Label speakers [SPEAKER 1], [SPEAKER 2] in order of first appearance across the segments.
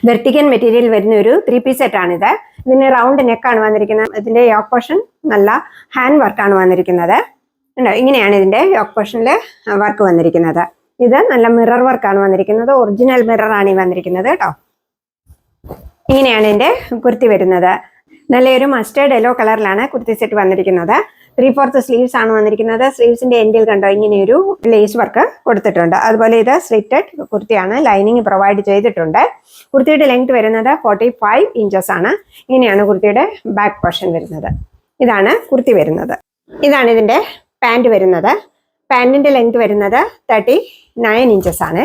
[SPEAKER 1] വെർട്ടിക്കൻ material വരുന്ന ഒരു 3-piece സെറ്റാണിത്. ഇതിന് റൗണ്ട് നെക്കാണ് വന്നിരിക്കുന്നത്. ഇതിന്റെ യോക്ക് പോർഷൻ നല്ല ഹാൻഡ് വർക്കാണ് വന്നിരിക്കുന്നത്. ഇങ്ങനെയാണ് ഇതിന്റെ യോക്ക് പോർഷനിൽ വർക്ക് വന്നിരിക്കുന്നത്. ഇത് നല്ല മിറർ വർക്കാണ് വന്നിരിക്കുന്നത്. ഒറിജിനൽ മിറർ ആണ് ഈ വന്നിരിക്കുന്നത് കേട്ടോ. ഇങ്ങനെയാണ് ഇതിന്റെ കുർത്തി വരുന്നത്. നല്ലൊരു മസ്റ്റേർഡ് യെല്ലോ കളറിലാണ് കുർത്തി സെറ്റ് വന്നിരിക്കുന്നത്. 3/4 സ്ലീവ്സ് ആണ് വന്നിരിക്കുന്നത്. സ്ലീവ്സിന്റെ എൻഡിൽ കണ്ടോ ഇങ്ങനെയൊരു ലേസ് വർക്ക് കൊടുത്തിട്ടുണ്ട്. അതുപോലെ ഇത് സ്ലിറ്റഡ് കുർത്തിയാണ്, ലൈനിങ് പ്രൊവൈഡ് ചെയ്തിട്ടുണ്ട്. കുർത്തിയുടെ ലെങ്ത് വരുന്നത് 45 ഇഞ്ചസ് ആണ്. ഇങ്ങനെയാണ് കുർത്തിയുടെ ബാക്ക് പോർഷൻ വരുന്നത്. ഇതാണ് കുർത്തി വരുന്നത്. ഇതാണ് ഇതിന്റെ പാൻറ് വരുന്നത്. പാൻറിന്റെ ലെങ്ത് വരുന്നത് 39 ഇഞ്ചസ് ആണ്.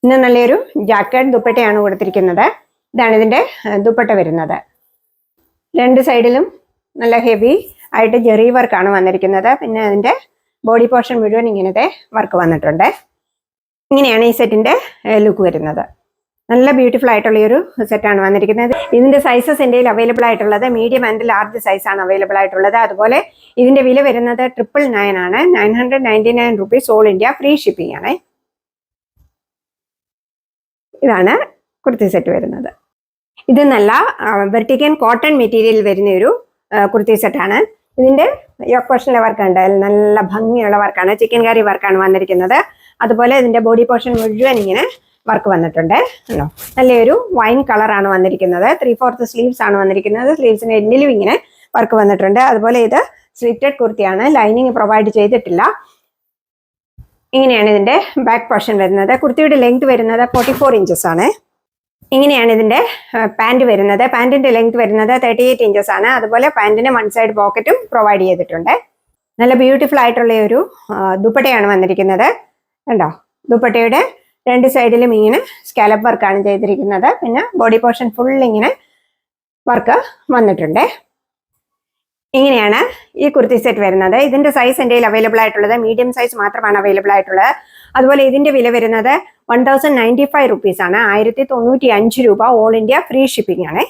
[SPEAKER 1] ഇന്ന് നല്ലൊരു ജാക്കറ്റ് ദുപ്പട്ടയാണ് കൊടുത്തിരിക്കുന്നത്. ഇതാണ് ഇതിന്റെ ദുപ്പട്ട വരുന്നത്. രണ്ട് സൈഡിലും നല്ല ഹെവി ആയിട്ട് ജെറി വർക്കാണ് വന്നിരിക്കുന്നത്. പിന്നെ അതിന്റെ ബോഡി പോർഷൻ മുഴുവൻ ഇങ്ങനത്തെ വർക്ക് വന്നിട്ടുണ്ട്. ഇങ്ങനെയാണ് ഈ സെറ്റിന്റെ ലുക്ക് വരുന്നത്. നല്ല ബ്യൂട്ടിഫുൾ ആയിട്ടുള്ള ഒരു സെറ്റാണ് വന്നിരിക്കുന്നത്. ഇതിന്റെ സൈസസ് എൻ്റെ അവൈലബിൾ ആയിട്ടുള്ളത് മീഡിയം ആൻഡ് ലാർജ് സൈസ് ആണ് അവൈലബിൾ ആയിട്ടുള്ളത്. അതുപോലെ ഇതിന്റെ വില വരുന്നത് 999 ആണ്. 999 rupees all India free shipping ആണ്. ഇതാണ് കുർത്തി സെറ്റ് വരുന്നത്. ഇത് നല്ല വെർട്ടിക്കൻ കോട്ടൺ മെറ്റീരിയൽ വരുന്ന ഒരു കുർത്തി സെറ്റാണ്. ഇതിന്റെ യോക്ക് പോർഷനിലെ വർക്ക് ഉണ്ട്, നല്ല ഭംഗിയുള്ള വർക്കാണ്. ചിക്കൻ കറി വർക്കാണ് വന്നിരിക്കുന്നത്. അതുപോലെ ഇതിന്റെ ബോഡി പോർഷൻ മുഴുവൻ ഇങ്ങനെ വർക്ക് വന്നിട്ടുണ്ട്. നല്ലൊരു വൈൻ കളറാണ് വന്നിരിക്കുന്നത്. 3/4 സ്ലീവ്സ് ആണ് വന്നിരിക്കുന്നത്. സ്ലീവ്സിന്റെ എൻഡിലും ഇങ്ങനെ വർക്ക് വന്നിട്ടുണ്ട്. അതുപോലെ ഇത് സ്ലിറ്റഡ് കുർത്തിയാണ്, ലൈനിങ് പ്രൊവൈഡ് ചെയ്തിട്ടില്ല. ഇങ്ങനെയാണ് ഇതിന്റെ ബാക്ക് പോർഷൻ വരുന്നത്. കുർത്തിയുടെ ലെങ്ത് വരുന്നത് 44 ഇഞ്ചസ് ആണ്. ഇങ്ങനെയാണ് ഇതിന്റെ പാൻറ് വരുന്നത്. പാൻറിന്റെ ലെങ്ത് വരുന്നത് 38 ഇഞ്ചസ് ആണ്. അതുപോലെ പാൻറിന് 1 സൈഡ് പോക്കറ്റും പ്രൊവൈഡ് ചെയ്തിട്ടുണ്ട്. നല്ല ബ്യൂട്ടിഫുൾ ആയിട്ടുള്ള ഒരു ദുപ്പട്ടയാണ് വന്നിരിക്കുന്നത്. കണ്ടോ, ദുപ്പട്ടയുടെ രണ്ട് സൈഡിലും ഇങ്ങനെ സ്കാലപ്പ് വർക്കാണ് ചെയ്തിരിക്കുന്നത്. പിന്നെ ബോഡി പോർഷൻ ഫുൾ ഇങ്ങനെ വർക്ക് വന്നിട്ടുണ്ട്. ഇങ്ങനെയാണ് ഈ കുർത്തി സെറ്റ് വരുന്നത്. ഇതിന്റെ സൈസ് എൻ്റെ അവൈലബിൾ ആയിട്ടുള്ളത് മീഡിയം സൈസ് മാത്രമാണ് അവൈലബിൾ ആയിട്ടുള്ളത്. അതുപോലെ ഇതിന്റെ വില വരുന്നത് 1095 റുപ്പീസ് ആണ്. 1095 രൂപ ഓൾ ഇന്ത്യ ഫ്രീ ഷിപ്പിംഗ് ആണ്.